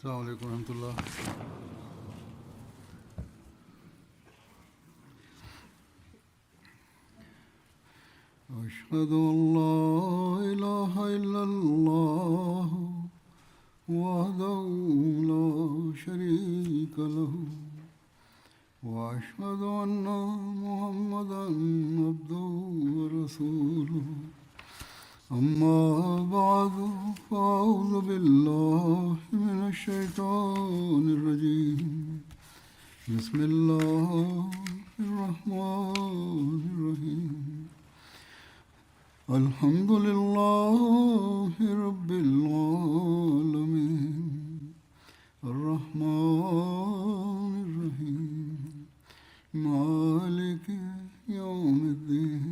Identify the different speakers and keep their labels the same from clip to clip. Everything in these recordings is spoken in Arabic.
Speaker 1: السلام عليكم ورحمة الله. أشهد أن لا إله إلا الله وحده لا شريك له وأشهد أن محمدا عبده ورسوله. أما بعد فأعوذ بالله من الشيطان الرجيم. بسم الله الرحمن الرحيم. الحمد لله رب العالمين الرحمن الرحيم مالك يوم الدين.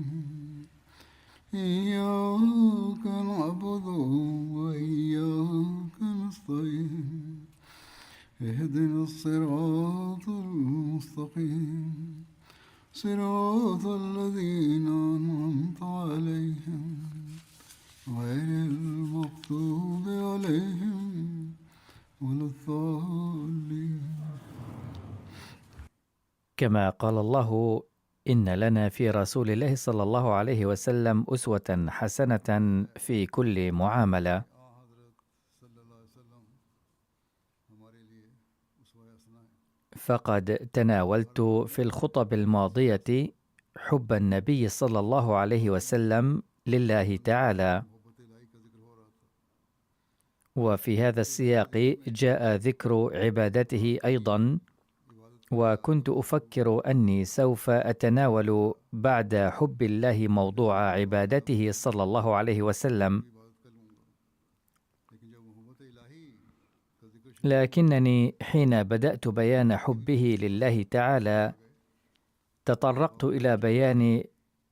Speaker 1: إياك نعبد وإياك نستعين. اهدنا الصراط المستقيم صراط الذين أنعمت عليهم غير المغضوب عليهم ولا الضالين.
Speaker 2: كما قال الله: إن لنا في رسول الله صلى الله عليه وسلم أسوة حسنة في كل معاملة. فقد تناولت في الخطب الماضية حب النبي صلى الله عليه وسلم لله تعالى، وفي هذا السياق جاء ذكر عبادته أيضا، وكنت أفكر أني سوف أتناول بعد حب الله موضوع عبادته صلى الله عليه وسلم، لكنني حين بدأت بيان حبه لله تعالى تطرقت إلى بيان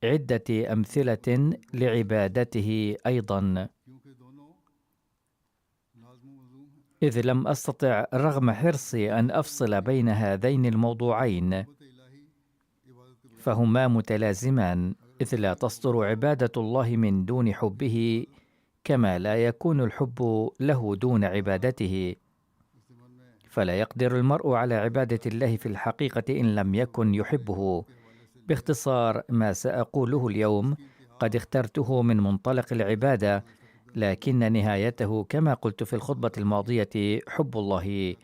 Speaker 2: عدة أمثلة لعبادته أيضا، إذ لم أستطع رغم حرصي أن أفصل بين هذين الموضوعين، فهما متلازمان، إذ لا تصدر عبادة الله من دون حبه، كما لا يكون الحب له دون عبادته. فلا يقدر المرء على عبادة الله في الحقيقة إن لم يكن يحبه. باختصار ما سأقوله اليوم قد اخترته من منطلق العبادة، لكن نهايته كما قلت في الخطبة الماضية حب الله.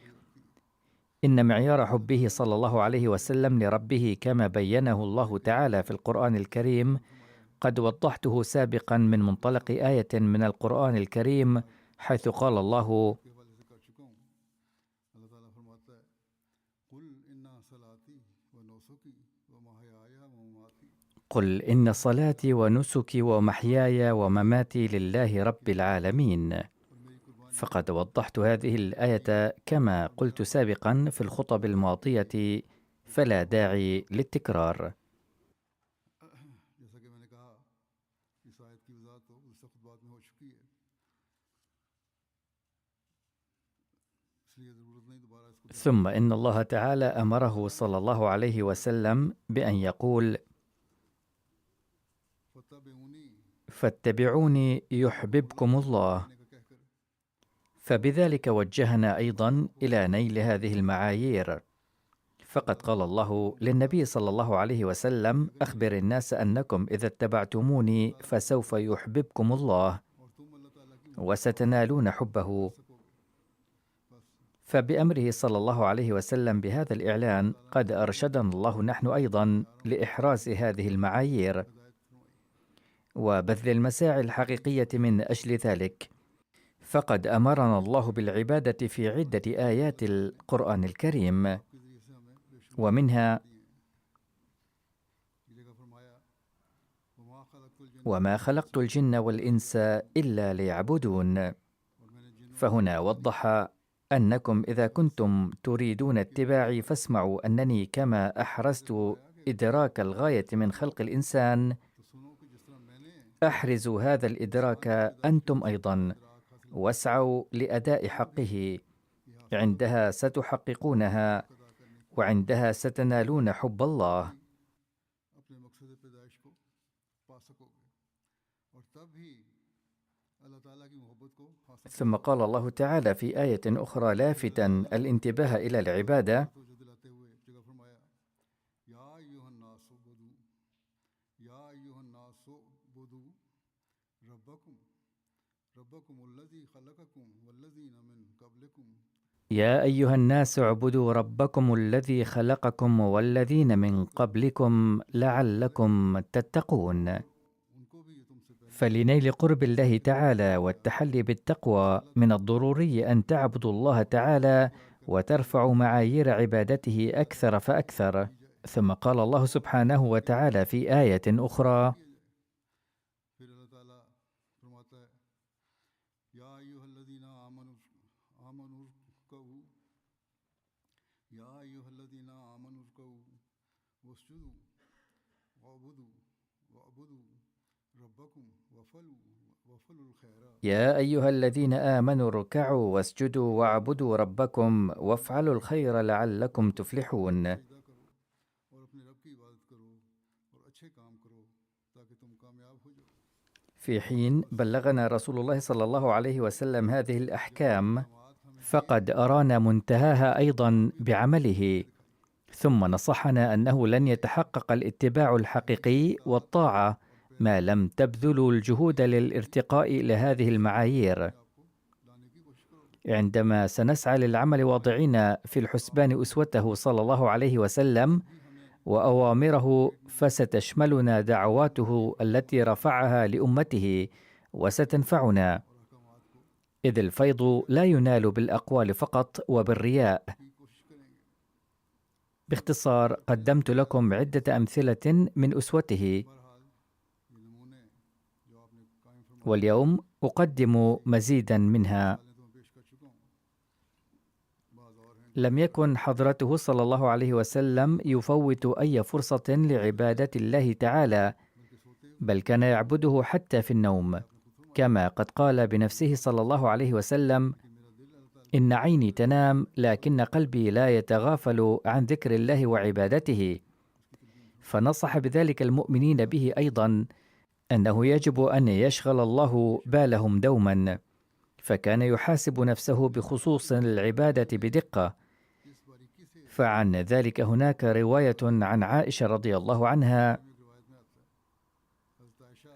Speaker 2: إن معيار حبه صلى الله عليه وسلم لربه كما بينه الله تعالى في القرآن الكريم قد وضحته سابقا من منطلق آية من القرآن الكريم، حيث قال الله: قل إن صلاتي ونسكي ومحياي ومماتي لله رب العالمين. فقد وضحت هذه الآية كما قلت سابقا في الخطب الماضية، فلا داعي للتكرار. ثم إن الله تعالى أمره صلى الله عليه وسلم بأن يقول: فاتبعوني يحببكم الله. فبذلك وجهنا أيضا إلى نيل هذه المعايير، فقد قال الله للنبي صلى الله عليه وسلم: أخبر الناس أنكم إذا اتبعتموني فسوف يحببكم الله وستنالون حبه. فبأمره صلى الله عليه وسلم بهذا الإعلان قد أرشدنا الله نحن أيضا لإحراز هذه المعايير وبذل المساعي الحقيقية من أجل ذلك. فقد أمرنا الله بالعبادة في عدة آيات القرآن الكريم، ومنها: وما خلقت الجن والإنس إلا ليعبدون. فهنا وضح أنكم إذا كنتم تريدون اتباعي فاسمعوا أنني كما أحرزت إدراك الغاية من خلق الإنسان أحرزوا هذا الإدراك أنتم أيضا، واسعوا لأداء حقه. عندها ستحققونها، وعندها ستنالون حب الله. ثم قال الله تعالى في آية أخرى لافتا الانتباه إلى العبادة: يا أيها الناس اعبدوا ربكم الذي خلقكم والذين من قبلكم لعلكم تتقون. فلنيل قرب الله تعالى والتحلي بالتقوى من الضروري أن تعبدوا الله تعالى وترفعوا معايير عبادته أكثر فأكثر. ثم قال الله سبحانه وتعالى في آية أخرى: يا أيها الذين آمنوا اركعوا واسجدوا واعبدوا ربكم وافعلوا الخير لعلكم تفلحون. في حين بلغنا رسول الله صلى الله عليه وسلم هذه الأحكام، فقد أرانا منتهاها أيضا بعمله، ثم نصحنا أنه لن يتحقق الاتباع الحقيقي والطاعة ما لم تبذلوا الجهود للارتقاء إلى هذه المعايير. عندما سنسعى للعمل واضعين في الحسبان أسوته صلى الله عليه وسلم وأوامره، فستشملنا دعواته التي رفعها لأمته وستنفعنا، إذ الفيض لا ينال بالأقوال فقط وبالرياء. باختصار قدمت لكم عدة أمثلة من أسوته، واليوم أقدم مزيدا منها. لم يكن حضرته صلى الله عليه وسلم يفوت أي فرصة لعبادة الله تعالى، بل كان يعبده حتى في النوم، كما قد قال بنفسه صلى الله عليه وسلم: إن عيني تنام لكن قلبي لا يتغافل عن ذكر الله وعبادته. فنصح بذلك المؤمنين به أيضا أنه يجب أن يشغل الله بالهم دوما، فكان يحاسب نفسه بخصوص العبادة بدقة. فعن ذلك هناك رواية عن عائشة رضي الله عنها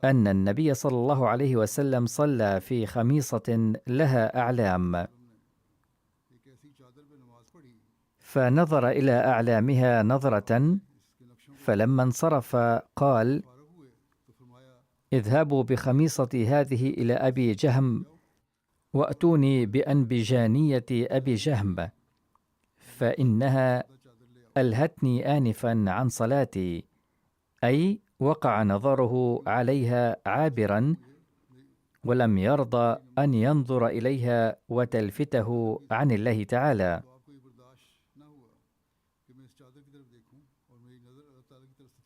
Speaker 2: أن النبي صلى الله عليه وسلم صلى في خميصة لها أعلام، فنظر إلى أعلامها نظرة، فلما انصرف قال: اذهبوا بخميصتي هذه إلى أبي جهم وأتوني بأنبجانية أبي جهم، فإنها ألهتني آنفا عن صلاتي، أي وقع نظره عليها عابرا ولم يرضى أن ينظر إليها وتلفته عن الله تعالى.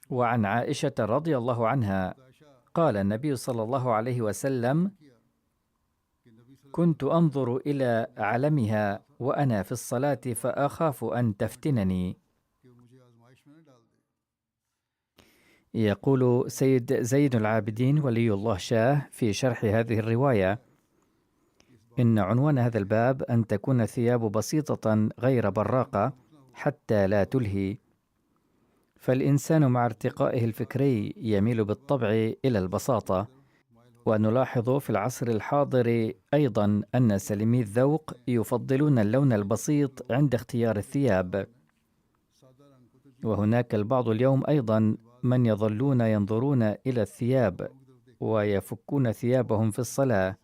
Speaker 2: وعن عائشة رضي الله عنها قال النبي صلى الله عليه وسلم: كنت أنظر إلى علمها وأنا في الصلاة فأخاف أن تفتنني. يقول سيد زين العابدين ولي الله شاه في شرح هذه الرواية: إن عنوان هذا الباب أن تكون الثياب بسيطة غير براقة حتى لا تلهي، فالإنسان مع ارتقائه الفكري يميل بالطبع إلى البساطة. ونلاحظ في العصر الحاضر أيضا أن سلمي الذوق يفضلون اللون البسيط عند اختيار الثياب، وهناك البعض اليوم أيضا من يظلون ينظرون إلى الثياب ويفكون ثيابهم في الصلاة،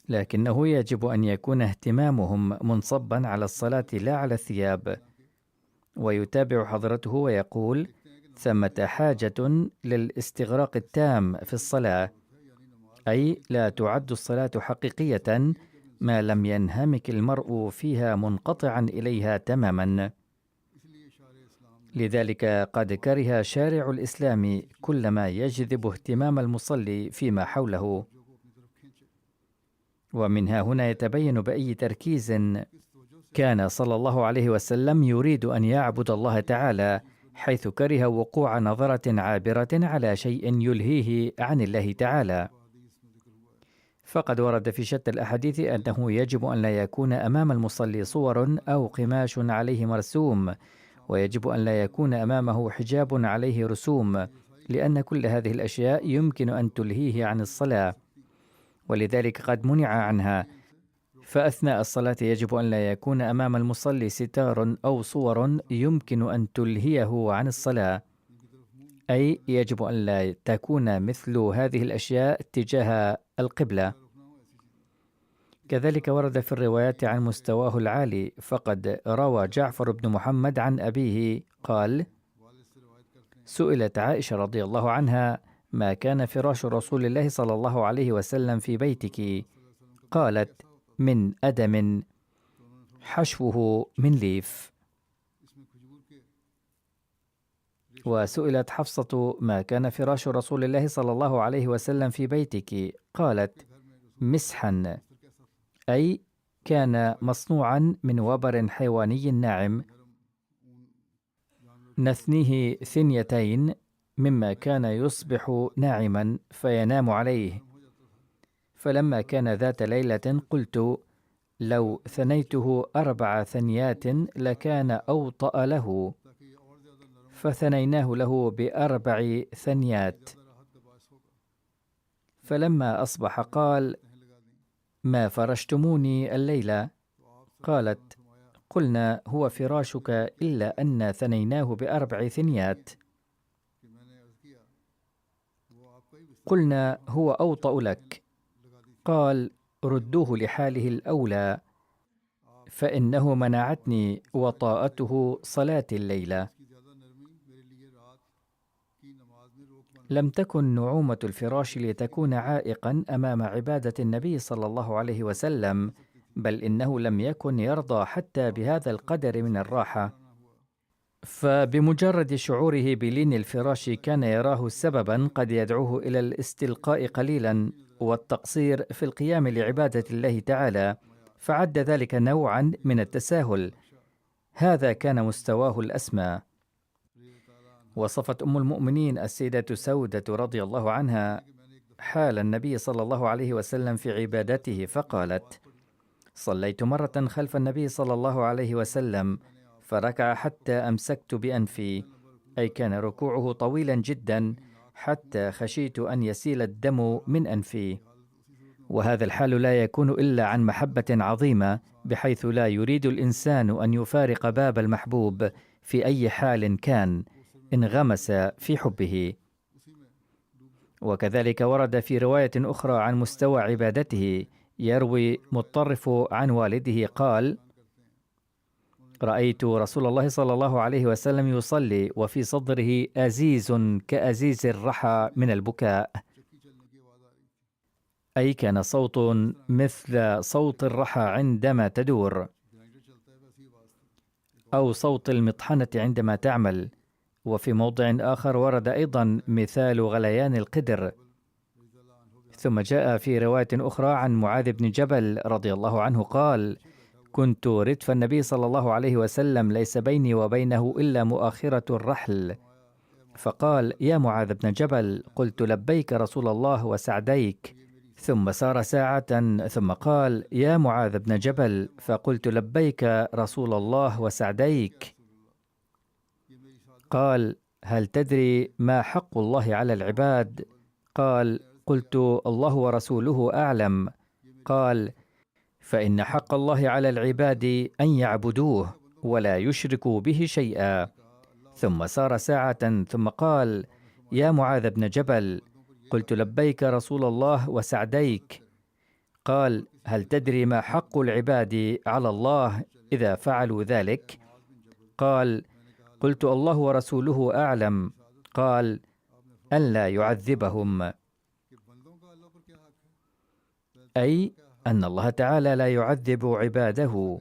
Speaker 2: لكنه يجب أن يكون اهتمامهم منصبا على الصلاة لا على الثياب. ويتابع حضرته ويقول: ثمة حاجة للاستغراق التام في الصلاة، أي لا تعد الصلاة حقيقية ما لم ينهمك المرء فيها منقطعا إليها تماما. لذلك قد كره شارع الإسلام كل ما يجذب اهتمام المصلي فيما حوله. ومنها هنا يتبين بأي تركيز كان صلى الله عليه وسلم يريد أن يعبد الله تعالى، حيث كره وقوع نظرة عابرة على شيء يلهيه عن الله تعالى. فقد ورد في شتى الأحاديث أنه يجب أن لا يكون أمام المصلي صور أو قماش عليه مرسوم، ويجب أن لا يكون أمامه حجاب عليه رسوم، لأن كل هذه الأشياء يمكن أن تلهيه عن الصلاة، ولذلك قد منع عنها. فأثناء الصلاة يجب أن لا يكون أمام المصلي ستار أو صور يمكن أن تلهيه عن الصلاة، أي يجب أن لا تكون مثل هذه الأشياء تجاه القبلة. كذلك ورد في الروايات عن مستواه العالي، فقد روى جعفر بن محمد عن أبيه قال: سئلت عائشة رضي الله عنها: ما كان فراش رسول الله صلى الله عليه وسلم في بيتك؟ قالت: من أدم حشوه من ليف. وسئلت حفصة: ما كان فراش رسول الله صلى الله عليه وسلم في بيتك؟ قالت: مسحا، أي كان مصنوعا من وبر حيواني ناعم، نثنيه ثنيتين، مما كان يصبح ناعما فينام عليه. فلما كان ذات ليلة قلت: لو ثنيته 4 ثنيات لكان أوطأ له، فثنيناه له ب4 ثنيات. فلما أصبح قال: ما فرشتموني الليلة؟ قالت: قلنا: هو فراشك، إلا أن ثنيناه ب4 ثنيات. قلنا: هو أوطأ لك. قال: ردوه لحاله الأولى، فإنه منعتني وطاءته صلاة الليلة. لم تكن نعومة الفراش لتكون عائقا أمام عبادة النبي صلى الله عليه وسلم، بل إنه لم يكن يرضى حتى بهذا القدر من الراحة، فبمجرد شعوره بلين الفراش كان يراه سببا قد يدعوه إلى الاستلقاء قليلا والتقصير في القيام لعبادة الله تعالى، فعد ذلك نوعا من التساهل. هذا كان مستواه الأسمى. وصفت أم المؤمنين السيدة سودة رضي الله عنها حال النبي صلى الله عليه وسلم في عبادته، فقالت: صليت مرة خلف النبي صلى الله عليه وسلم فركع حتى أمسكت بأنفي، أي كان ركوعه طويلا جدا حتى خشيت أن يسيل الدم من أنفي. وهذا الحال لا يكون إلا عن محبة عظيمة، بحيث لا يريد الإنسان أن يفارق باب المحبوب في أي حال كان، انغمس في حبه. وكذلك ورد في رواية أخرى عن مستوى عبادته، يروي مطرف عن والده قال: رأيت رسول الله صلى الله عليه وسلم يصلي وفي صدره أزيز كأزيز الرحى من البكاء، أي كان صوت مثل صوت الرحى عندما تدور، أو صوت المطحنة عندما تعمل. وفي موضع آخر ورد أيضا مثال غليان القدر. ثم جاء في رواية أخرى عن معاذ بن جبل رضي الله عنه قال: كنت ردف النبي صلى الله عليه وسلم، ليس بيني وبينه إلا مؤخرة الرحل، فقال: يا معاذ بن جبل. قلت: لبيك رسول الله وسعديك. ثم سار ساعة ثم قال: يا معاذ بن جبل. فقلت: لبيك رسول الله وسعديك. قال: هل تدري ما حق الله على العباد؟ قال: قلت: الله ورسوله أعلم. قال: فإن حق الله على العباد أن يعبدوه ولا يشركوا به شيئا. ثم سار ساعة ثم قال: يا معاذ بن جبل. قلت: لبيك رسول الله وسعديك. قال: هل تدري ما حق العباد على الله إذا فعلوا ذلك؟ قال: قلت: الله ورسوله أعلم. قال: أن لا يعذبهم، أي أن الله تعالى لا يعذب عباده.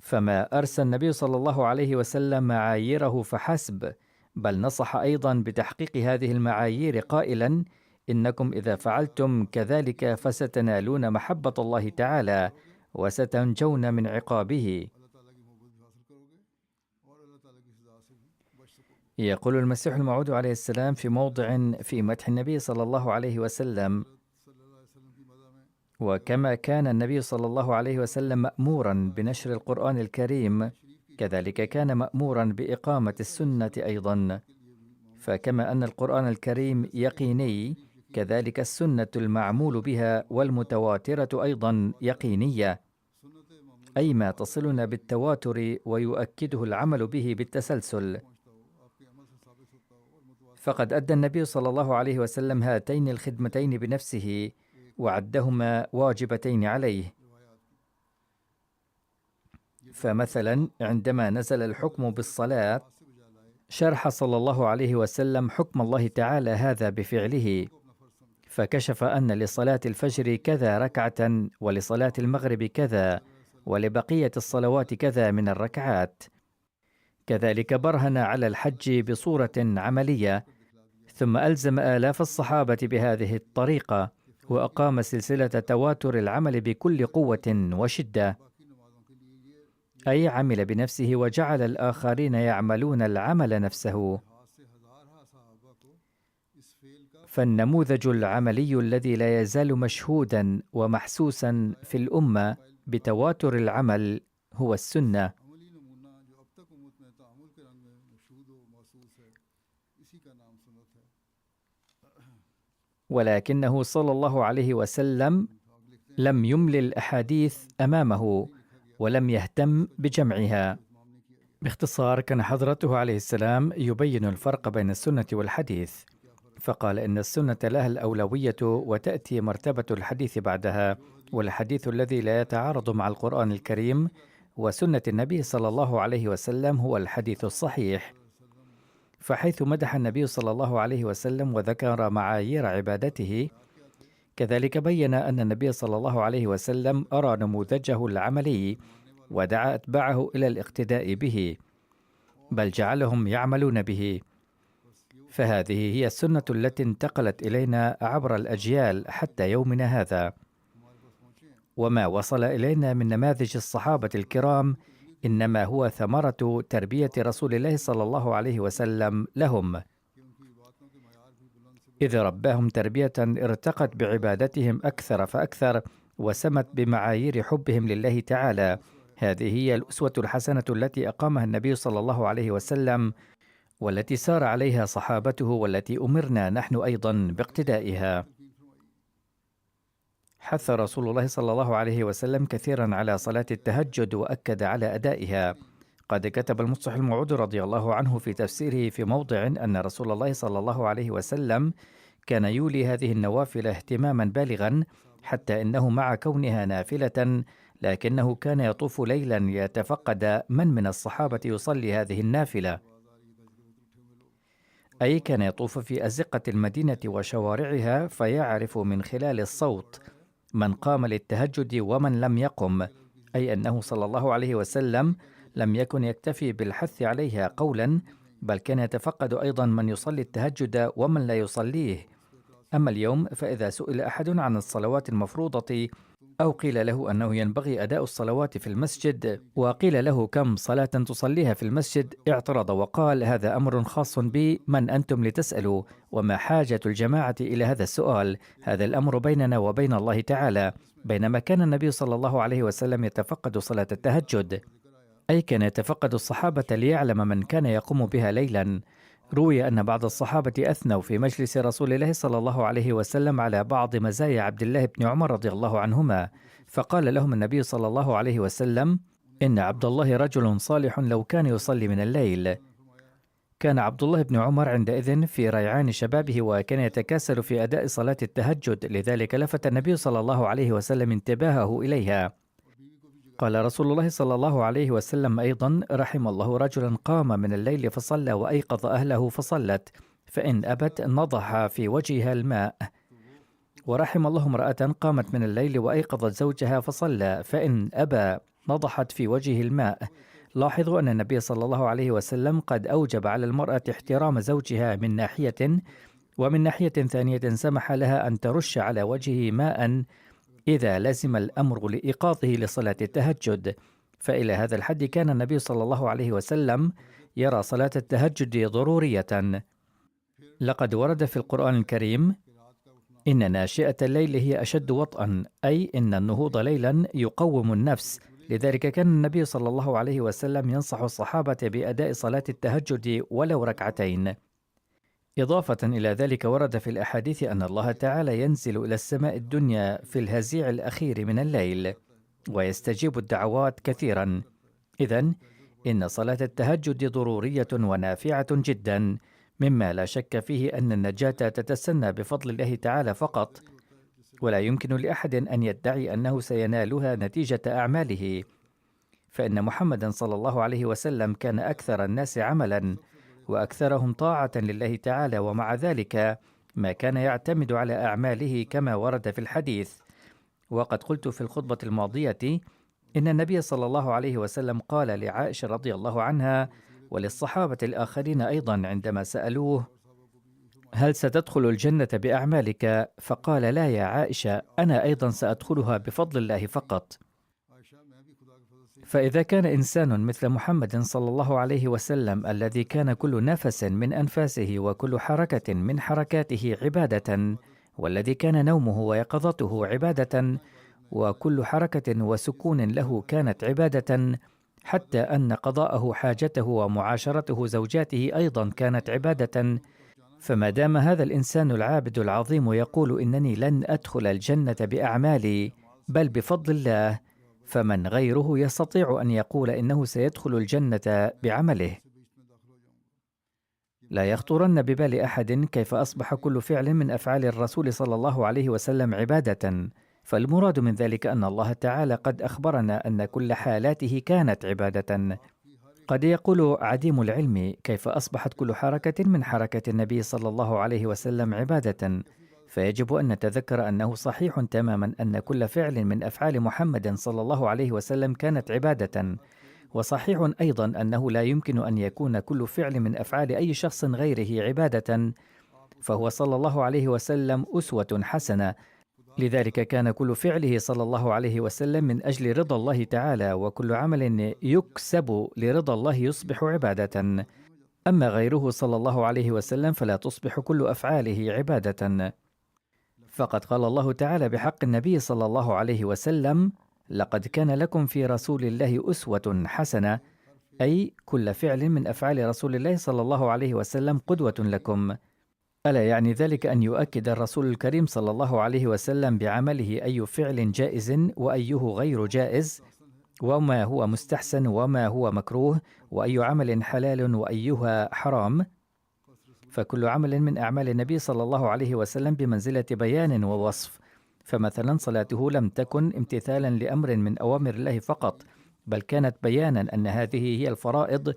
Speaker 2: فما أرسى النبي صلى الله عليه وسلم معاييره فحسب، بل نصح أيضا بتحقيق هذه المعايير قائلا: إنكم إذا فعلتم كذلك فستنالون محبة الله تعالى وستنجون من عقابه. يقول المسيح الموعود عليه السلام في موضع في مدح النبي صلى الله عليه وسلم: وكما كان النبي صلى الله عليه وسلم مأمورا بنشر القرآن الكريم، كذلك كان مأمورا بإقامة السنة أيضا. فكما أن القرآن الكريم يقيني، كذلك السنة المعمول بها والمتواترة أيضا يقينية، أي ما تصلنا بالتواتر ويؤكده العمل به بالتسلسل. فقد أدى النبي صلى الله عليه وسلم هاتين الخدمتين بنفسه وعدهما واجبتين عليه. فمثلا عندما نزل الحكم بالصلاة، شرح صلى الله عليه وسلم حكم الله تعالى هذا بفعله، فكشف أن لصلاة الفجر كذا ركعة، ولصلاة المغرب كذا، ولبقية الصلوات كذا من الركعات. كذلك برهن على الحج بصورة عملية، ثم ألزم آلاف الصحابة بهذه الطريقة، وأقام سلسلة تواتر العمل بكل قوة وشدة، أي عمل بنفسه وجعل الآخرين يعملون العمل نفسه. فالنموذج العملي الذي لا يزال مشهودا ومحسوسا في الأمة بتواتر العمل هو السنة. ولكنه صلى الله عليه وسلم لم يمل الأحاديث أمامه ولم يهتم بجمعها. باختصار، كان حضرته عليه السلام يبين الفرق بين السنة والحديث، فقال إن السنة لها الأولوية وتأتي مرتبة الحديث بعدها، والحديث الذي لا يتعارض مع القرآن الكريم وسنة النبي صلى الله عليه وسلم هو الحديث الصحيح. فحيث مدح النبي صلى الله عليه وسلم وذكر معايير عبادته، كذلك بين أن النبي صلى الله عليه وسلم أرى نموذجه العملي ودعا أتباعه إلى الاقتداء به، بل جعلهم يعملون به. فهذه هي السنة التي انتقلت إلينا عبر الأجيال حتى يومنا هذا. وما وصل إلينا من نماذج الصحابة الكرام إنما هو ثمرة تربية رسول الله صلى الله عليه وسلم لهم، إذ رباهم تربية ارتقت بعبادتهم أكثر فأكثر، وسمت بمعايير حبهم لله تعالى. هذه هي الأسوة الحسنة التي أقامها النبي صلى الله عليه وسلم، والتي سار عليها صحابته، والتي أمرنا نحن أيضا باقتدائها. حث رسول الله صلى الله عليه وسلم كثيرا على صلاة التهجد وأكد على أدائها. قد كتب المصلح الموعود رضي الله عنه في تفسيره في موضع أن رسول الله صلى الله عليه وسلم كان يولي هذه النوافل اهتماما بالغا، حتى إنه مع كونها نافلة لكنه كان يطوف ليلا يتفقد من الصحابة يصلي هذه النافلة، أي كان يطوف في أزقة المدينة وشوارعها فيعرف من خلال الصوت من قام للتهجد ومن لم يقم، أي أنه صلى الله عليه وسلم لم يكن يكتفي بالحث عليها قولا، بل كان يتفقد أيضا من يصلي التهجد ومن لا يصليه. أما اليوم فإذا سئل أحد عن الصلوات المفروضة أو قيل له أنه ينبغي أداء الصلوات في المسجد وقيل له كم صلاة تصليها في المسجد، اعترض وقال: هذا أمر خاص بي، من أنتم لتسألوا؟ وما حاجة الجماعة إلى هذا السؤال؟ هذا الأمر بيننا وبين الله تعالى. بينما كان النبي صلى الله عليه وسلم يتفقد صلاة التهجد، أي كان يتفقد الصحابة ليعلم من كان يقوم بها ليلا. روي أن بعض الصحابة أثنوا في مجلس رسول الله صلى الله عليه وسلم على بعض مزايا عبد الله بن عمر رضي الله عنهما، فقال لهم النبي صلى الله عليه وسلم: إن عبد الله رجل صالح لو كان يصلي من الليل. كان عبد الله بن عمر عندئذ في ريعان شبابه، وكان يتكاسل في أداء صلاة التهجد، لذلك لفت النبي صلى الله عليه وسلم انتباهه إليها. قال رسول الله صلى الله عليه وسلم أيضا: رحم الله رجلا قام من الليل فصلى وأيقظ أهله فصلت، فإن أبت نضح في وجهها الماء. ورحم الله امرأة قامت من الليل وأيقظت زوجها فصلى، فإن أبى نضحت في وجهه الماء. لاحظوا أن النبي صلى الله عليه وسلم قد أوجب على المرأة احترام زوجها من ناحية، ومن ناحية ثانية سمح لها أن ترش على وجهه ماء إذا لزم الأمر لإيقاظه لصلاة التهجد. فإلى هذا الحد كان النبي صلى الله عليه وسلم يرى صلاة التهجد ضرورية. لقد ورد في القرآن الكريم: إن ناشئة الليل هي أشد وطئا، أي إن النهوض ليلا يقوم النفس. لذلك كان النبي صلى الله عليه وسلم ينصح الصحابة بأداء صلاة التهجد ولو ركعتين. إضافة إلى ذلك ورد في الأحاديث أن الله تعالى ينزل إلى السماء الدنيا في الهزيع الأخير من الليل ويستجيب الدعوات كثيرا. إذن إن صلاة التهجد ضرورية ونافعة جدا، مما لا شك فيه أن النجاة تتسنى بفضل الله تعالى فقط، ولا يمكن لأحد أن يدعي أنه سينالها نتيجة أعماله، فإن محمدا صلى الله عليه وسلم كان أكثر الناس عملا وأكثرهم طاعة لله تعالى، ومع ذلك ما كان يعتمد على أعماله كما ورد في الحديث. وقد قلت في الخطبة الماضية إن النبي صلى الله عليه وسلم قال لعائشة رضي الله عنها وللصحابة الآخرين أيضا عندما سألوه: هل ستدخل الجنة بأعمالك؟ فقال: لا يا عائشة، أنا أيضا سأدخلها بفضل الله فقط. فإذا كان إنسان مثل محمد صلى الله عليه وسلم الذي كان كل نفس من أنفاسه وكل حركة من حركاته عبادة، والذي كان نومه ويقظته عبادة، وكل حركة وسكون له كانت عبادة، حتى أن قضاءه حاجته ومعاشرته زوجاته أيضا كانت عبادة، فما دام هذا الإنسان العابد العظيم يقول إنني لن أدخل الجنة بأعمالي بل بفضل الله، فمن غيره يستطيع أن يقول إنه سيدخل الجنة بعمله؟ لا يخطرن ببال أحد كيف أصبح كل فعل من أفعال الرسول صلى الله عليه وسلم عبادة، فالمراد من ذلك أن الله تعالى قد أخبرنا أن كل حالاته كانت عبادة. قد يقول عديم العلم: كيف أصبحت كل حركة من حركة النبي صلى الله عليه وسلم عبادة؟ فيجب أن نتذكر أنه صحيح تماما أن كل فعل من أفعال محمد صلى الله عليه وسلم كانت عبادة، وصحيح أيضا أنه لا يمكن أن يكون كل فعل من أفعال أي شخص غيره عبادة، فهو صلى الله عليه وسلم أسوة حسنة. لذلك كان كل فعله صلى الله عليه وسلم من أجل رضا الله تعالى، وكل عمل يكسب لرضا الله يصبح عبادة. أما غيره صلى الله عليه وسلم فلا تصبح كل أفعاله عبادة. فقد قال الله تعالى بحق النبي صلى الله عليه وسلم: لقد كان لكم في رسول الله أسوة حسنة، أي كل فعل من أفعال رسول الله صلى الله عليه وسلم قدوة لكم. ألا يعني ذلك أن يؤكد الرسول الكريم صلى الله عليه وسلم بعمله أي فعل جائز وأيه غير جائز، وما هو مستحسن وما هو مكروه، وأي عمل حلال وأيها حرام؟ فكل عمل من أعمال النبي صلى الله عليه وسلم بمنزلة بيان ووصف. فمثلا صلاته لم تكن امتثالا لأمر من أوامر الله فقط، بل كانت بيانا أن هذه هي الفرائض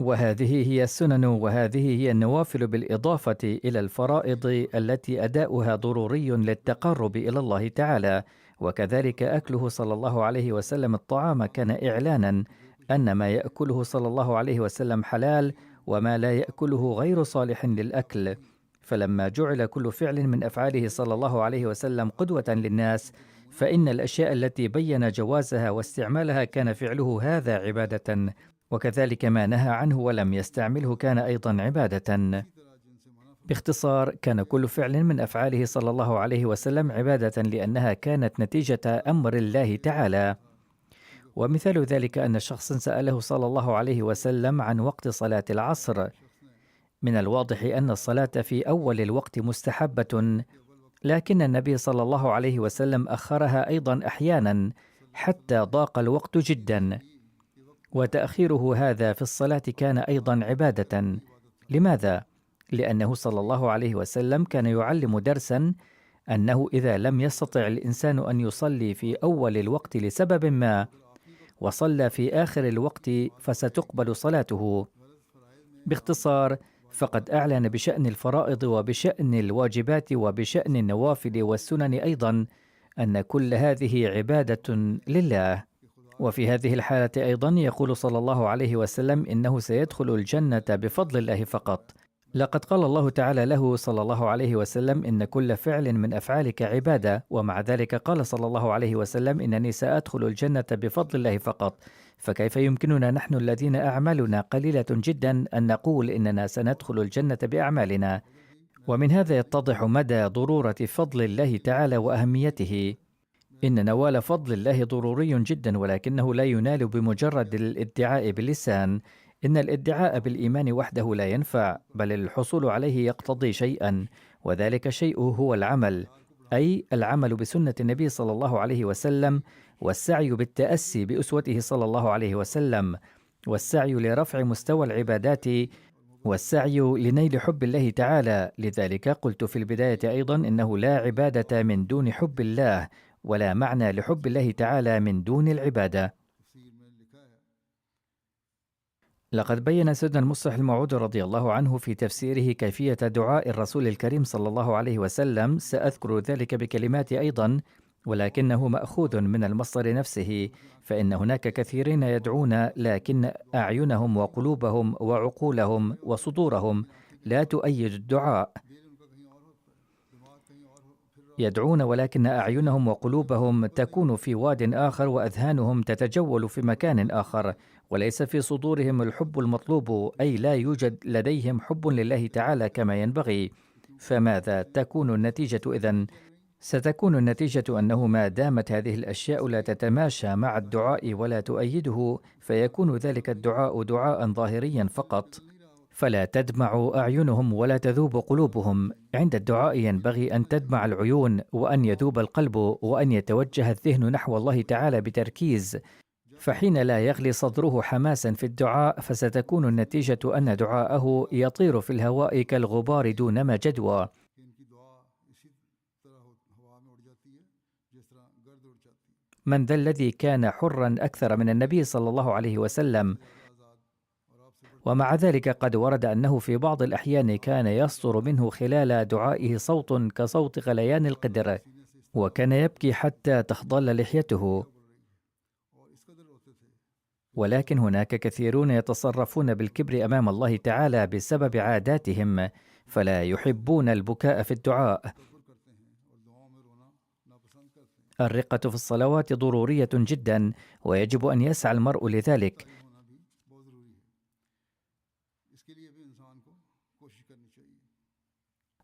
Speaker 2: وهذه هي السنن وهذه هي النوافل، بالإضافة إلى الفرائض التي أداؤها ضروري للتقرب إلى الله تعالى. وكذلك أكله صلى الله عليه وسلم الطعام كان إعلانا أن ما يأكله صلى الله عليه وسلم حلال، وما لا يأكله غير صالح للأكل. فلما جعل كل فعل من أفعاله صلى الله عليه وسلم قدوة للناس، فإن الأشياء التي بين جوازها واستعمالها كان فعله هذا عبادة، وكذلك ما نهى عنه ولم يستعمله كان أيضا عبادة. باختصار، كان كل فعل من أفعاله صلى الله عليه وسلم عبادة لأنها كانت نتيجة أمر الله تعالى. ومثال ذلك أن شخصا سأله صلى الله عليه وسلم عن وقت صلاة العصر. من الواضح أن الصلاة في أول الوقت مستحبة، لكن النبي صلى الله عليه وسلم أخرها أيضا أحيانا حتى ضاق الوقت جدا، وتأخيره هذا في الصلاة كان أيضا عبادة. لماذا؟ لأنه صلى الله عليه وسلم كان يعلم درسا أنه إذا لم يستطع الإنسان أن يصلي في أول الوقت لسبب ما وصلى في آخر الوقت فستقبل صلاته. باختصار، فقد أعلن بشأن الفرائض وبشأن الواجبات وبشأن النوافل والسنن أيضا أن كل هذه عبادة لله. وفي هذه الحالة أيضا يقول صلى الله عليه وسلم إنه سيدخل الجنة بفضل الله فقط. لقد قال الله تعالى له صلى الله عليه وسلم: إن كل فعل من أفعالك عبادة. ومع ذلك قال صلى الله عليه وسلم: إنني سأدخل الجنة بفضل الله فقط. فكيف يمكننا نحن الذين أعمالنا قليلة جدا أن نقول إننا سندخل الجنة بأعمالنا؟ ومن هذا يتضح مدى ضرورة فضل الله تعالى وأهميته. إن نوال فضل الله ضروري جدا، ولكنه لا ينال بمجرد الادعاء باللسان. إن الادعاء بالإيمان وحده لا ينفع، بل الحصول عليه يقتضي شيئا، وذلك الشيء هو العمل، أي العمل بسنة النبي صلى الله عليه وسلم، والسعي بالتأسي بأسوته صلى الله عليه وسلم، والسعي لرفع مستوى العبادات، والسعي لنيل حب الله تعالى. لذلك قلت في البداية أيضا إنه لا عبادة من دون حب الله، ولا معنى لحب الله تعالى من دون العبادة. لقد بين سيدنا المصلح الموعود رضي الله عنه في تفسيره كيفية دعاء الرسول الكريم صلى الله عليه وسلم. سأذكر ذلك بكلماتي أيضا، ولكنه مأخوذ من المصدر نفسه. فإن هناك كثيرين يدعون، لكن أعينهم وقلوبهم وعقولهم وصدورهم لا تؤيد الدعاء. يدعون ولكن أعينهم وقلوبهم تكون في واد آخر، وأذهانهم تتجول في مكان آخر، وليس في صدورهم الحب المطلوب، أي لا يوجد لديهم حب لله تعالى كما ينبغي. فماذا تكون النتيجة إذن؟ ستكون النتيجة أنه ما دامت هذه الأشياء لا تتماشى مع الدعاء ولا تؤيده، فيكون ذلك الدعاء دعاء ظاهريا فقط، فلا تدمع أعينهم ولا تذوب قلوبهم. عند الدعاء ينبغي أن تدمع العيون، وأن يذوب القلب، وأن يتوجه الذهن نحو الله تعالى بتركيز. فحين لا يغلي صدره حماسا في الدعاء، فستكون النتيجة أن دعاءه يطير في الهواء كالغبار دونما جدوى. من ذا الذي كان حرا أكثر من النبي صلى الله عليه وسلم؟ ومع ذلك قد ورد أنه في بعض الأحيان كان يصدر منه خلال دعائه صوت كصوت غليان القدر، وكان يبكي حتى تخضل لحيته. ولكن هناك كثيرون يتصرفون بالكبر أمام الله تعالى بسبب عاداتهم، فلا يحبون البكاء في الدعاء. الرقة في الصلوات ضرورية جدا، ويجب أن يسعى المرء لذلك.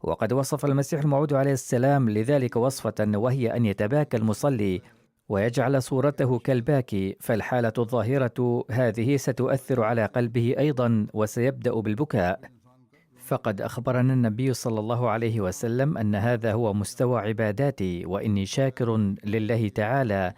Speaker 2: وقد وصف المسيح الموعود عليه السلام لذلك وصفة، وهي أن يتباكى المصلي ويجعل صورته كالباكي. فالحالة الظاهرة هذه ستؤثر على قلبه أيضا، وسيبدأ بالبكاء. فقد أخبرنا النبي صلى الله عليه وسلم أن هذا هو مستوى عباداتي، وإني شاكر لله تعالى،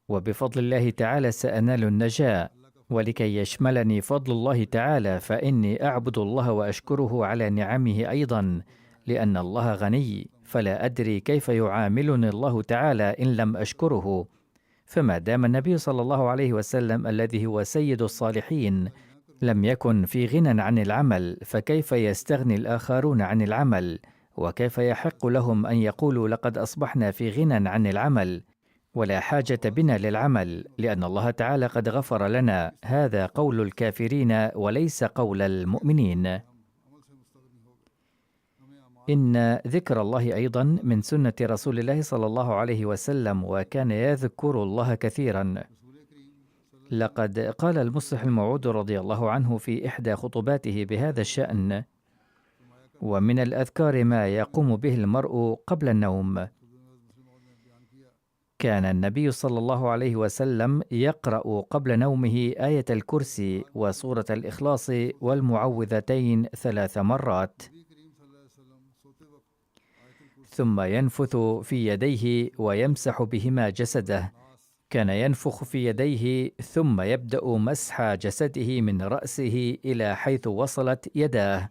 Speaker 2: وبفضل الله تعالى سأنال النجاة. ولكي يشملني فضل الله تعالى، فإني أعبد الله وأشكره على نعمه أيضا، لأن الله غني، فلا أدري كيف يعاملني الله تعالى إن لم أشكره. فما دام النبي صلى الله عليه وسلم الذي هو سيد الصالحين لم يكن في غنى عن العمل، فكيف يستغني الآخرون عن العمل؟ وكيف يحق لهم أن يقولوا لقد أصبحنا في غنى عن العمل ولا حاجة بنا للعمل، لأن الله تعالى قد غفر لنا؟ هذا قول الكافرين وليس قول المؤمنين. إن ذكر الله أيضا من سنة رسول الله صلى الله عليه وسلم، وكان يذكر الله كثيرا. لقد قال المصلح الموعود رضي الله عنه في إحدى خطباته بهذا الشأن: ومن الأذكار ما يقوم به المرء قبل النوم. كان النبي صلى الله عليه وسلم يقرأ قبل نومه آية الكرسي وسورة الإخلاص والمعوذتين 3 مرات، ثم ينفث في يديه ويمسح بهما جسده. كان ينفخ في يديه ثم يبدأ مسح جسده من رأسه إلى حيث وصلت يداه.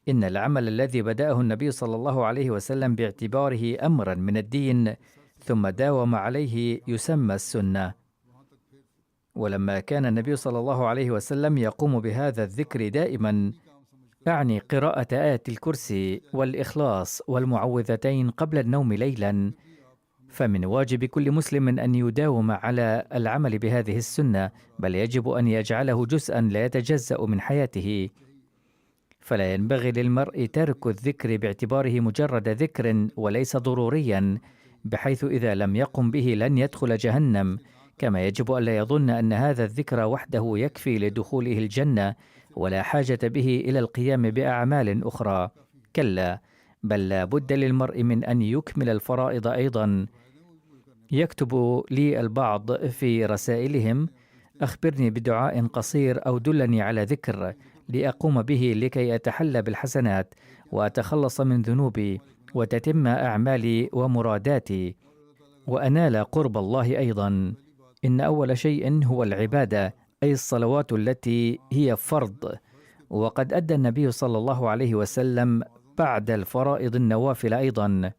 Speaker 2: إن العمل الذي بدأه النبي صلى الله عليه وسلم باعتباره أمرا من الدين ثم داوم عليه يسمى السنة. ولما كان النبي صلى الله عليه وسلم يقوم بهذا الذكر دائما، أعني قراءة آية الكرسي والإخلاص والمعوذتين قبل النوم ليلا، فمن واجب كل مسلم أن يداوم على العمل بهذه السنة، بل يجب أن يجعله جزءا لا يتجزأ من حياته. فلا ينبغي للمرء ترك الذكر باعتباره مجرد ذكر وليس ضروريا، بحيث إذا لم يقم به لن يدخل جهنم. كما يجب ألا يظن أن هذا الذكر وحده يكفي لدخوله الجنة ولا حاجة به إلى القيام بأعمال أخرى. كلا، بل لا بد للمرء من أن يكمل الفرائض أيضا. يكتب لي البعض في رسائلهم: أخبرني بدعاء قصير أو دلني على ذكر لأقوم به لكي أتحلى بالحسنات وأتخلص من ذنوبي وتتم أعمالي ومراداتي وأنال قرب الله أيضا. إن أول شيء هو العبادة، أي الصلوات التي هي فرض، وقد أدى النبي صلى الله عليه وسلم بعد الفرائض النوافل أيضا.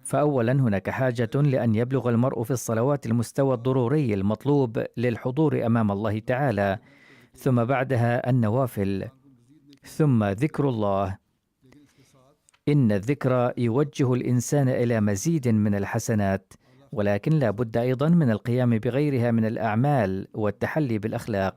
Speaker 2: فأولا هناك حاجة لأن يبلغ المرء في الصلوات المستوى الضروري المطلوب للحضور أمام الله تعالى، ثم بعدها النوافل، ثم ذكر الله. إن الذكر يوجه الإنسان إلى مزيد من الحسنات، ولكن لا بد أيضا من القيام بغيرها من الأعمال والتحلي بالأخلاق.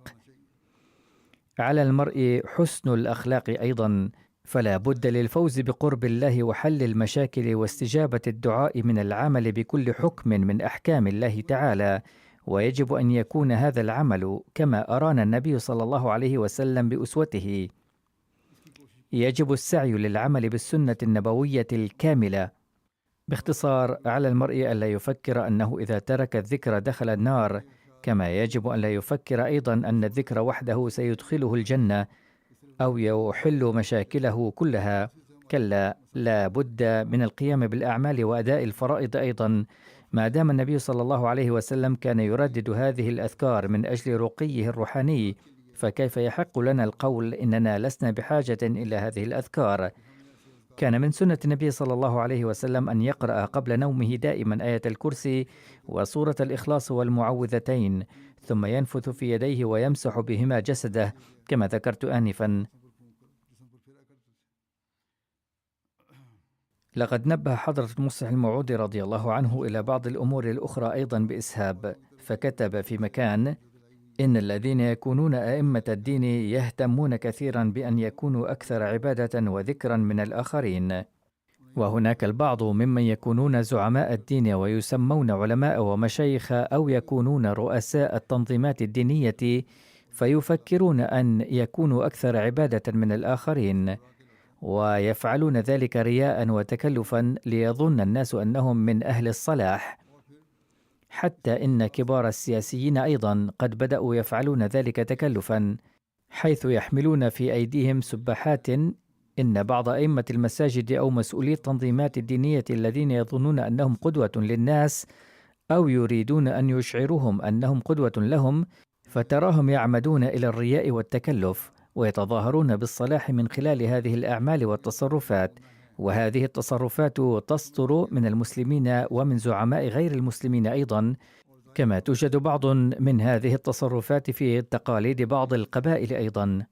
Speaker 2: على المرء حسن الأخلاق أيضا، فلا بد للفوز بقرب الله وحل المشاكل واستجابة الدعاء من العمل بكل حكم من أحكام الله تعالى، ويجب أن يكون هذا العمل كما أرانا النبي صلى الله عليه وسلم بأسوته. يجب السعي للعمل بالسنة النبوية الكاملة. باختصار، على المرء ألا يفكر أنه إذا ترك الذكر دخل النار، كما يجب أن لا يفكر أيضا أن الذكر وحده سيدخله الجنة أو يحل مشاكله كلها. كلا، لا بد من القيام بالأعمال وأداء الفرائض أيضا. ما دام النبي صلى الله عليه وسلم كان يردد هذه الأذكار من أجل رقيه الروحاني، فكيف يحق لنا القول إننا لسنا بحاجة إلى هذه الأذكار؟ كان من سنة النبي صلى الله عليه وسلم أن يقرأ قبل نومه دائما آية الكرسي وسورة الإخلاص والمعوذتين، ثم ينفث في يديه ويمسح بهما جسده كما ذكرت آنفا. لقد نبه حضرة المصلح الموعودي رضي الله عنه إلى بعض الأمور الأخرى أيضا بإسهاب، فكتب في مكان: إن الذين يكونون أئمة الدين يهتمون كثيرا بأن يكونوا أكثر عبادة وذكرا من الآخرين، وهناك البعض ممن يكونون زعماء الدين ويسمون علماء ومشايخ أو يكونون رؤساء التنظيمات الدينية، فيفكرون أن يكونوا أكثر عبادة من الآخرين، ويفعلون ذلك رياء وتكلفا ليظن الناس أنهم من أهل الصلاح. حتى إن كبار السياسيين أيضا قد بدأوا يفعلون ذلك تكلفا، حيث يحملون في أيديهم سبحات. إن بعض أئمة المساجد أو مسؤولي التنظيمات الدينية الذين يظنون أنهم قدوة للناس أو يريدون أن يشعروهم أنهم قدوة لهم، فتراهم يعمدون إلى الرياء والتكلف ويتظاهرون بالصلاح من خلال هذه الأعمال والتصرفات. وهذه التصرفات تصدر من المسلمين ومن زعماء غير المسلمين أيضا، كما توجد بعض من هذه التصرفات في تقاليد بعض القبائل أيضا.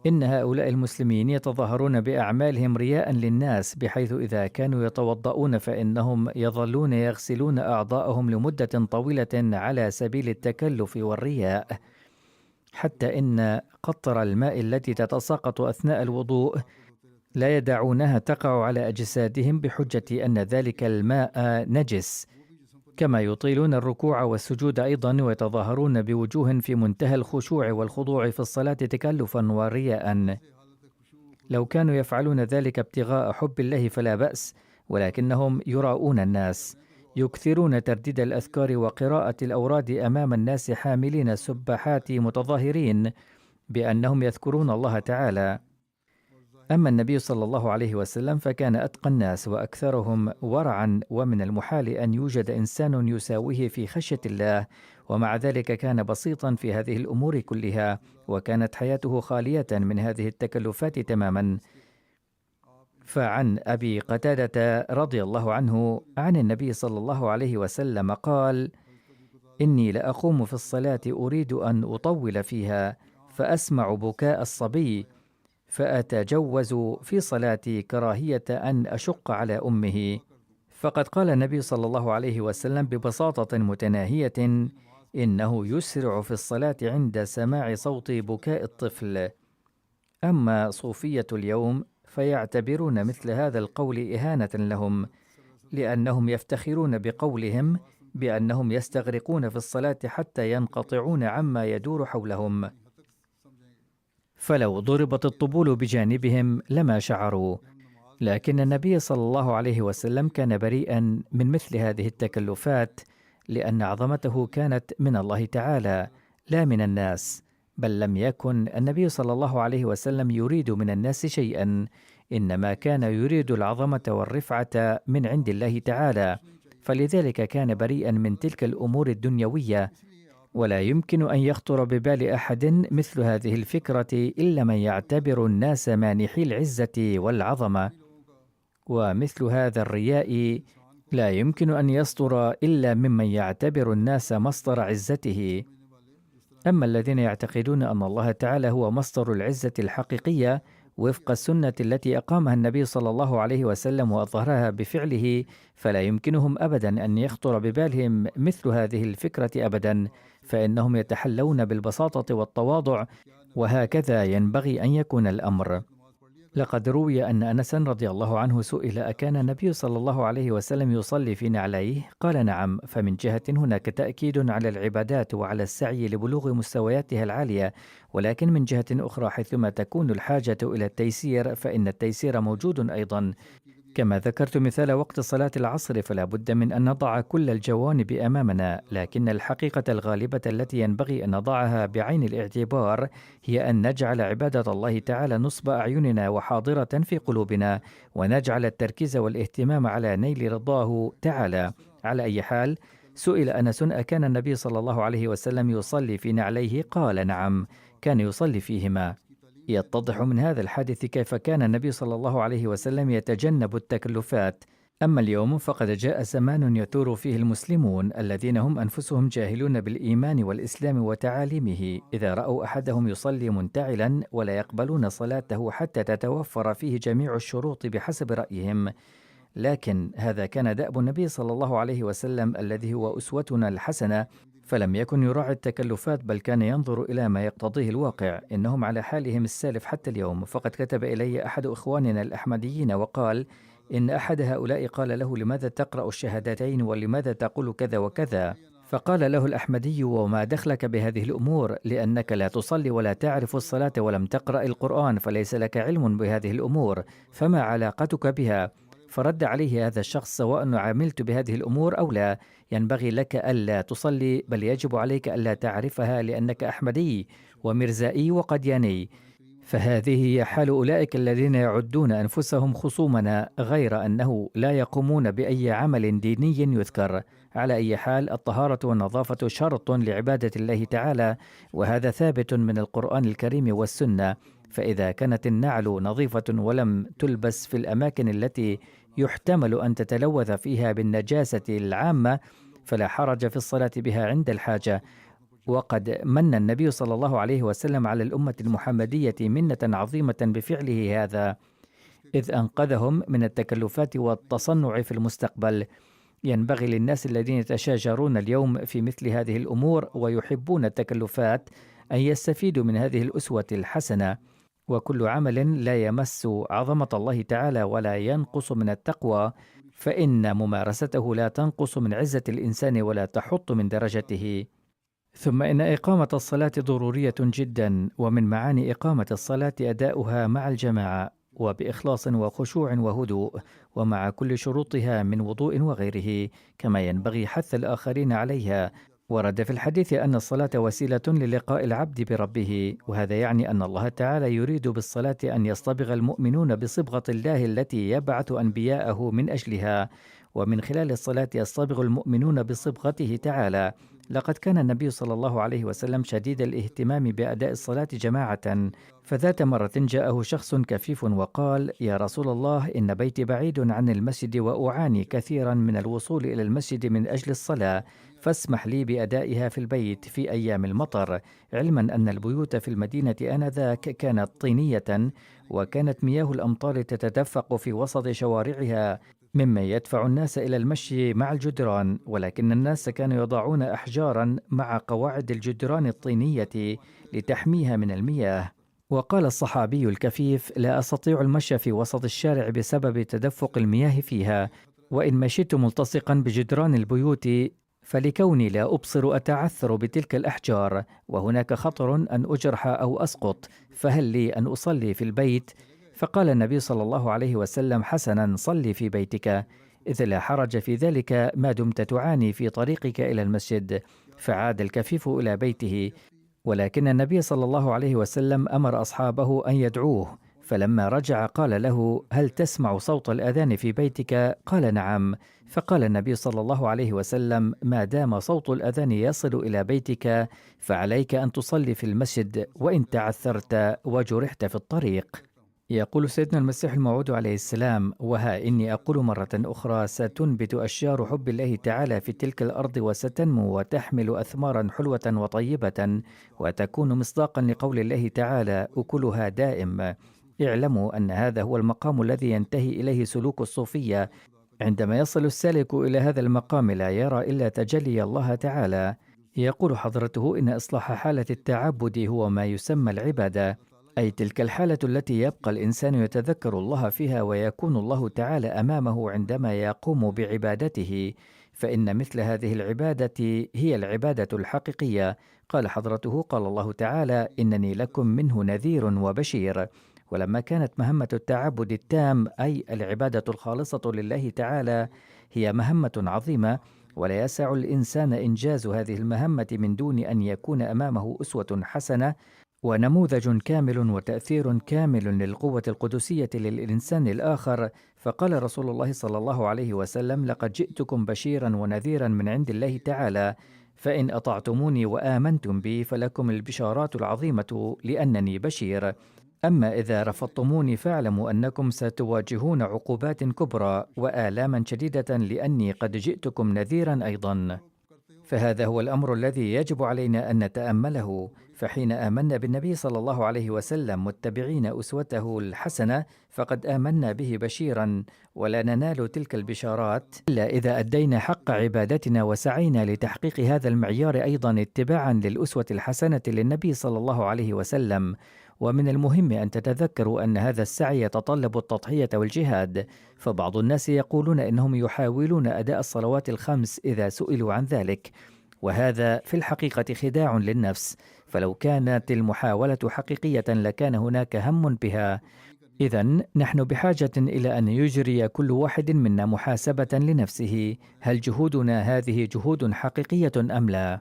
Speaker 2: إن هؤلاء المسلمين يتظاهرون بأعمالهم رياء للناس، بحيث إذا كانوا يتوضؤون فإنهم يظلون يغسلون أعضاءهم لمدة طويلة على سبيل التكلف والرياء، حتى إن قطر الماء التي تتساقط أثناء الوضوء لا يدعونها تقع على أجسادهم بحجة أن ذلك الماء نجس. كما يطيلون الركوع والسجود أيضا، ويتظاهرون بوجوه في منتهى الخشوع والخضوع في الصلاة تكلفا ورياء. لو كانوا يفعلون ذلك ابتغاء حب الله فلا بأس، ولكنهم يراؤون الناس، يكثرون ترديد الأذكار وقراءة الأوراد أمام الناس حاملين سبحات متظاهرين بأنهم يذكرون الله تعالى. أما النبي صلى الله عليه وسلم فكان أتقى الناس وأكثرهم ورعا، ومن المحال أن يوجد إنسان يساويه في خشية الله، ومع ذلك كان بسيطا في هذه الأمور كلها، وكانت حياته خالية من هذه التكلفات تماما. فعن أبي قتادة رضي الله عنه عن النبي صلى الله عليه وسلم قال: إني لأقوم في الصلاة أريد أن أطول فيها، فأسمع بكاء الصبي، فأتجوز في صلاتي كراهية أن أشق على أمه. فقد قال النبي صلى الله عليه وسلم ببساطة متناهية: إنه يسرع في الصلاة عند سماع صوت بكاء الطفل. أما صوفية اليوم فيعتبرون مثل هذا القول إهانة لهم، لأنهم يفتخرون بقولهم بأنهم يستغرقون في الصلاة حتى ينقطعون عما يدور حولهم، فلو ضربت الطبول بجانبهم لما شعروا. لكن النبي صلى الله عليه وسلم كان بريئا من مثل هذه التكلفات، لأن عظمته كانت من الله تعالى لا من الناس، بل لم يكن النبي صلى الله عليه وسلم يريد من الناس شيئا، إنما كان يريد العظمة والرفعة من عند الله تعالى، فلذلك كان بريئا من تلك الأمور الدنيوية. ولا يمكن أن يخطر ببال أحد مثل هذه الفكرة إلا من يعتبر الناس مانحي العزة والعظمة، ومثل هذا الرياء لا يمكن أن يصدر إلا ممن يعتبر الناس مصدر عزته. أما الذين يعتقدون أن الله تعالى هو مصدر العزة الحقيقية وفق السنة التي أقامها النبي صلى الله عليه وسلم وأظهرها بفعله، فلا يمكنهم أبدا أن يخطر ببالهم مثل هذه الفكرة أبدا، فإنهم يتحلون بالبساطة والتواضع، وهكذا ينبغي أن يكون الأمر. لقد روي أن أنسا رضي الله عنه سئل: أكان النبي صلى الله عليه وسلم يصلي في نعليه؟ قال: نعم. فمن جهة هناك تأكيد على العبادات وعلى السعي لبلوغ مستوياتها العالية، ولكن من جهة أخرى حيثما تكون الحاجة إلى التيسير فإن التيسير موجود أيضا. كما ذكرت مثال وقت صلاة العصر، فلا بد من أن نضع كل الجوانب أمامنا، لكن الحقيقة الغالبة التي ينبغي أن نضعها بعين الاعتبار هي أن نجعل عبادة الله تعالى نصب أعيننا وحاضرة في قلوبنا، ونجعل التركيز والاهتمام على نيل رضاه تعالى. على أي حال، سئل أنس: أكان النبي صلى الله عليه وسلم يصلي في نعليه؟ قال: نعم، كان يصلي فيهما. يتضح من هذا الحادث كيف كان النبي صلى الله عليه وسلم يتجنب التكلفات. أما اليوم فقد جاء زمان يثور فيه المسلمون الذين هم أنفسهم جاهلون بالإيمان والإسلام وتعاليمه، إذا رأوا أحدهم يصلي منتعلا ولا يقبلون صلاته حتى تتوفر فيه جميع الشروط بحسب رأيهم. لكن هذا كان دأب النبي صلى الله عليه وسلم الذي هو أسوتنا الحسنة، فلم يكن يراعي التكلفات، بل كان ينظر إلى ما يقتضيه الواقع. إنهم على حالهم السالف حتى اليوم. فقد كتب إلي أحد إخواننا الأحمديين وقال إن أحد هؤلاء قال له: لماذا تقرأ الشهادتين ولماذا تقول كذا وكذا؟ فقال له الأحمدي: وما دخلك بهذه الأمور؟ لأنك لا تصلي ولا تعرف الصلاة ولم تقرأ القرآن، فليس لك علم بهذه الأمور، فما علاقتك بها؟ فرد عليه هذا الشخص: سواء عملت بهذه الأمور أو لا، ينبغي لك ألا تصلي، بل يجب عليك ألا تعرفها، لأنك أحمدي ومرزائي وقدياني. فهذه هي حال أولئك الذين يعدون أنفسهم خصومنا، غير أنه لا يقومون بأي عمل ديني يذكر. على أي حال، الطهارة والنظافة شرط لعبادة الله تعالى، وهذا ثابت من القرآن الكريم والسنة. فإذا كانت النعل نظيفة ولم تلبس في الأماكن التي يحتمل أن تتلوث فيها بالنجاسة العامة، فلا حرج في الصلاة بها عند الحاجة. وقد من النبي صلى الله عليه وسلم على الأمة المحمدية منة عظيمة بفعله هذا، إذ أنقذهم من التكلفات والتصنع في المستقبل. ينبغي للناس الذين يتشاجرون اليوم في مثل هذه الأمور ويحبون التكلفات أن يستفيدوا من هذه الأسوة الحسنة. وكل عمل لا يمس عظمة الله تعالى ولا ينقص من التقوى، فإن ممارسته لا تنقص من عزة الإنسان ولا تحط من درجته. ثم إن إقامة الصلاة ضرورية جدا، ومن معاني إقامة الصلاة أداؤها مع الجماعة وبإخلاص وخشوع وهدوء، ومع كل شروطها من وضوء وغيره، كما ينبغي حث الآخرين عليها. ورد في الحديث أن الصلاة وسيلة للقاء العبد بربه، وهذا يعني أن الله تعالى يريد بالصلاة أن يصطبغ المؤمنون بصبغة الله التي يبعث أنبياءه من أجلها، ومن خلال الصلاة يصطبغ المؤمنون بصبغته تعالى. لقد كان النبي صلى الله عليه وسلم شديد الاهتمام بأداء الصلاة جماعة، فذات مرة جاءه شخص كفيف وقال: يا رسول الله، إن بيتي بعيد عن المسجد وأعاني كثيرا من الوصول إلى المسجد من أجل الصلاة، فاسمح لي بأدائها في البيت في أيام المطر، علما أن البيوت في المدينة آنذاك كانت طينية، وكانت مياه الأمطار تتدفق في وسط شوارعها، مما يدفع الناس إلى المشي مع الجدران، ولكن الناس كانوا يضعون أحجارا مع قواعد الجدران الطينية لتحميها من المياه. وقال الصحابي الكفيف: لا أستطيع المشي في وسط الشارع بسبب تدفق المياه فيها، وإن مشيت ملتصقا بجدران البيوت فلكوني لا أبصر أتعثر بتلك الأحجار، وهناك خطر أن أجرح أو أسقط، فهل لي أن أصلي في البيت؟ فقال النبي صلى الله عليه وسلم: حسنا، صلي في بيتك، إذ لا حرج في ذلك ما دمت تعاني في طريقك إلى المسجد. فعاد الكفيف إلى بيته، ولكن النبي صلى الله عليه وسلم أمر أصحابه أن يدعوه، فلما رجع قال له: هل تسمع صوت الأذان في بيتك؟ قال: نعم. فقال النبي صلى الله عليه وسلم: ما دام صوت الأذان يصل إلى بيتك فعليك أن تصلي في المسجد، وإن تعثرت وجرحت في الطريق. يقول سيدنا المسيح الموعود عليه السلام: وها إني أقول مرة أخرى، ستنبت أشجار حب الله تعالى في تلك الأرض، وستنمو وتحمل أثمارا حلوة وطيبة، وتكون مصداقا لقول الله تعالى: أكلها دائم. اعلموا أن هذا هو المقام الذي ينتهي إليه سلوك الصوفية. عندما يصل السالك إلى هذا المقام لا يرى إلا تجلي الله تعالى. يقول حضرته: إن إصلاح حالة التعبد هو ما يسمى العبادة، أي تلك الحالة التي يبقى الإنسان يتذكر الله فيها ويكون الله تعالى أمامه عندما يقوم بعبادته، فإن مثل هذه العبادة هي العبادة الحقيقية. قال حضرته: قال الله تعالى: إنني لكم منه نذير وبشير. ولما كانت مهمة التعبد التام، أي العبادة الخالصة لله تعالى، هي مهمة عظيمة، ولا يسع الإنسان إنجاز هذه المهمة من دون أن يكون أمامه أسوة حسنة ونموذج كامل وتأثير كامل للقوة القدسية للإنسان الآخر. فقال رسول الله صلى الله عليه وسلم: لقد جئتكم بشيرا ونذيرا من عند الله تعالى، فإن أطعتموني وآمنتم بي فلكم البشارات العظيمة لأنني بشير. أما إذا رفضتموني فاعلموا أنكم ستواجهون عقوبات كبرى وآلاما شديدة، لأني قد جئتكم نذيرا أيضا. فهذا هو الأمر الذي يجب علينا أن نتأمله. فحين آمنا بالنبي صلى الله عليه وسلم متبعين أسوته الحسنة فقد آمنا به بشيرا، ولا ننال تلك البشارات إلا إذا أدينا حق عبادتنا وسعينا لتحقيق هذا المعيار أيضا اتباعا للأسوة الحسنة للنبي صلى الله عليه وسلم. ومن المهم أن تتذكروا أن هذا السعي يتطلب التضحية والجهاد، فبعض الناس يقولون إنهم يحاولون أداء الصلوات الخمس إذا سئلوا عن ذلك، وهذا في الحقيقة خداع للنفس. فلو كانت المحاولة حقيقية لكان هناك هم بها. إذن نحن بحاجة إلى أن يجري كل واحد منا محاسبة لنفسه: هل جهودنا هذه جهود حقيقية أم لا؟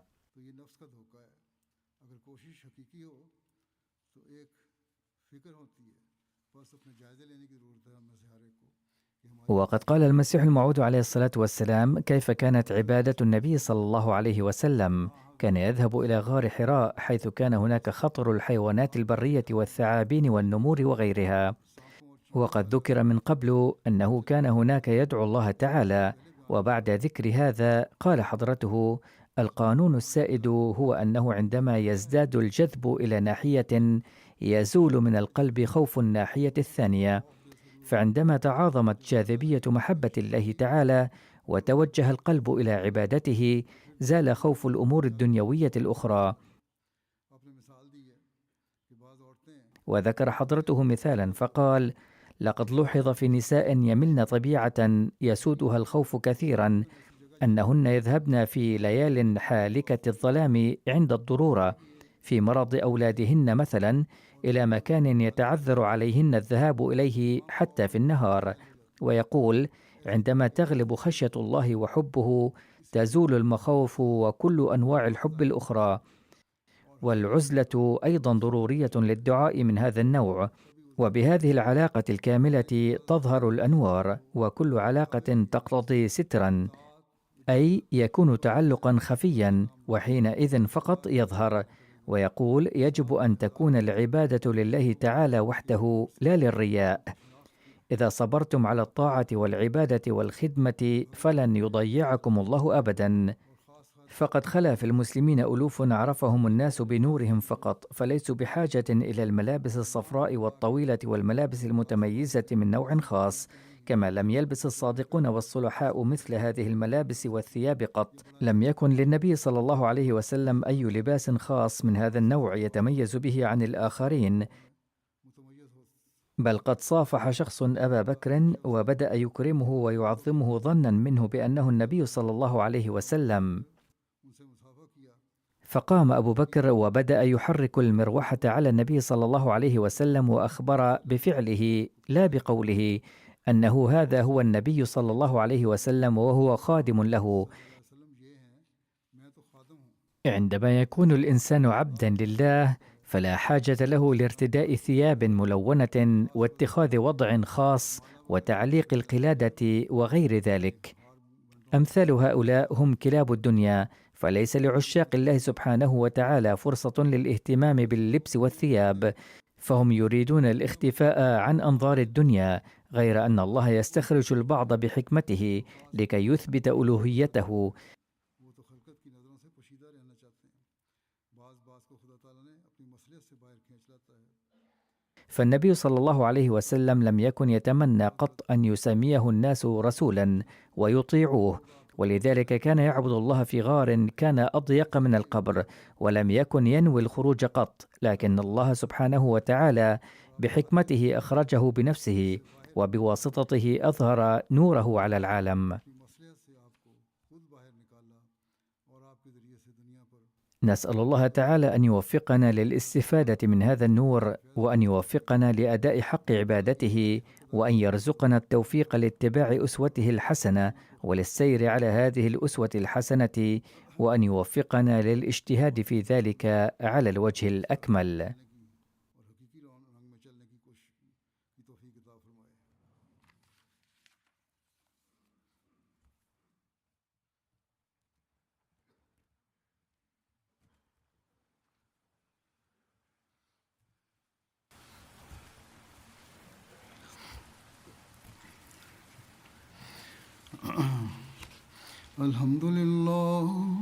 Speaker 2: وقد قال المسيح الموعود عليه الصلاة والسلام: كيف كانت عبادة النبي صلى الله عليه وسلم؟ كان يذهب إلى غار حراء حيث كان هناك خطر الحيوانات البرية والثعابين والنمور وغيرها. وقد ذكر من قبل أنه كان هناك يدعو الله تعالى. وبعد ذكر هذا قال حضرته: القانون السائد هو أنه عندما يزداد الجذب إلى ناحية يزول من القلب خوف الناحية الثانية. فعندما تعاظمت جاذبية محبة الله تعالى وتوجه القلب إلى عبادته زال خوف الأمور الدنيوية الأخرى. وذكر حضرته مثالا فقال: لقد لوحظ في نساء يملن طبيعة يسودها الخوف كثيرا أنهن يذهبن في ليال حالكة الظلام عند الضرورة في مرض أولادهن مثلا إلى مكان يتعذر عليهن الذهاب إليه حتى في النهار. ويقول: عندما تغلب خشية الله وحبه تزول المخاوف وكل أنواع الحب الأخرى. والعزلة أيضا ضرورية للدعاء من هذا النوع. وبهذه العلاقة الكاملة تظهر الأنوار، وكل علاقة تقتضي سترا، أي يكون تعلقا خفيا، وحينئذ فقط يظهر. ويقول: يجب أن تكون العبادة لله تعالى وحده لا للرياء. إذا صبرتم على الطاعة والعبادة والخدمة فلن يضيعكم الله أبدا. فقد خلا في المسلمين ألوف عرفهم الناس بنورهم فقط، فليسوا بحاجة إلى الملابس الصفراء والطويلة والملابس المتميزة من نوع خاص، كما لم يلبس الصادقون والصلحاء مثل هذه الملابس والثياب قط. لم يكن للنبي صلى الله عليه وسلم أي لباس خاص من هذا النوع يتميز به عن الآخرين، بل قد صافح شخص أبا بكر وبدأ يكرمه ويعظمه ظنا منه بأنه النبي صلى الله عليه وسلم، فقام أبو بكر وبدأ يحرك المروحة على النبي صلى الله عليه وسلم، وأخبر بفعله لا بقوله أنه هذا هو النبي صلى الله عليه وسلم وهو خادم له. عندما يكون الإنسان عبدا لله فلا حاجة له لارتداء ثياب ملونة واتخاذ وضع خاص وتعليق القلادة وغير ذلك. أمثال هؤلاء هم كلاب الدنيا، فليس لعشاق الله سبحانه وتعالى فرصة للاهتمام باللبس والثياب، فهم يريدون الاختفاء عن أنظار الدنيا، غير أن الله يستخرج البعض بحكمته لكي يثبت ألوهيته. فالنبي صلى الله عليه وسلم لم يكن يتمنى قط أن يسميه الناس رسولا ويطيعوه، ولذلك كان يعبد الله في غار كان أضيق من القبر، ولم يكن ينوي الخروج قط، لكن الله سبحانه وتعالى بحكمته أخرجه بنفسه، وبواسطته أظهر نوره على العالم. نسأل الله تعالى أن يوفقنا للاستفادة من هذا النور، وأن يوفقنا لأداء حق عبادته، وأن يرزقنا التوفيق لاتباع أسوته الحسنة وللسير على هذه الأسوة الحسنة، وأن يوفقنا للاجتهاد في ذلك على الوجه الأكمل.
Speaker 1: الحمد لله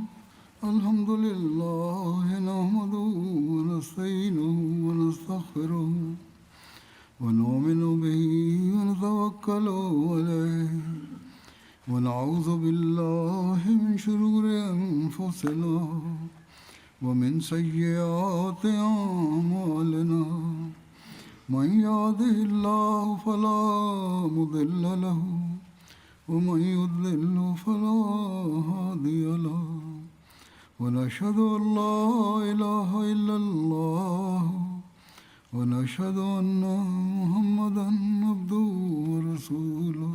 Speaker 1: نحمده ونستعينه ونستغفره ونؤمن به ونتوكل عليه ونعوذ بالله من شرور أنفسنا ومن سيئات أعمالنا، من يهده الله فلا مضل له ومن يضلل فلا هادي له، ونشهد أن لا إله إلا الله ونشهد أن محمدا عبده ورسوله.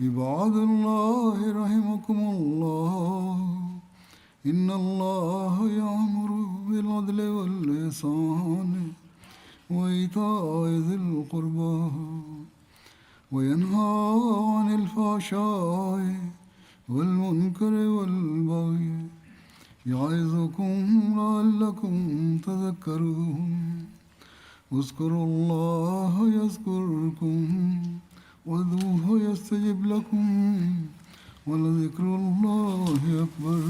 Speaker 1: عباد الله رحمكم الله، إن الله يأمر بالعدل والإحسان وإيتاء ذي القربى وينهى عن الفحشاء والمنكر والبغي، يعظكم لعلكم تذكرون. اذكروا الله يذكركم وادعوه يستجب لكم ولذكر الله أكبر.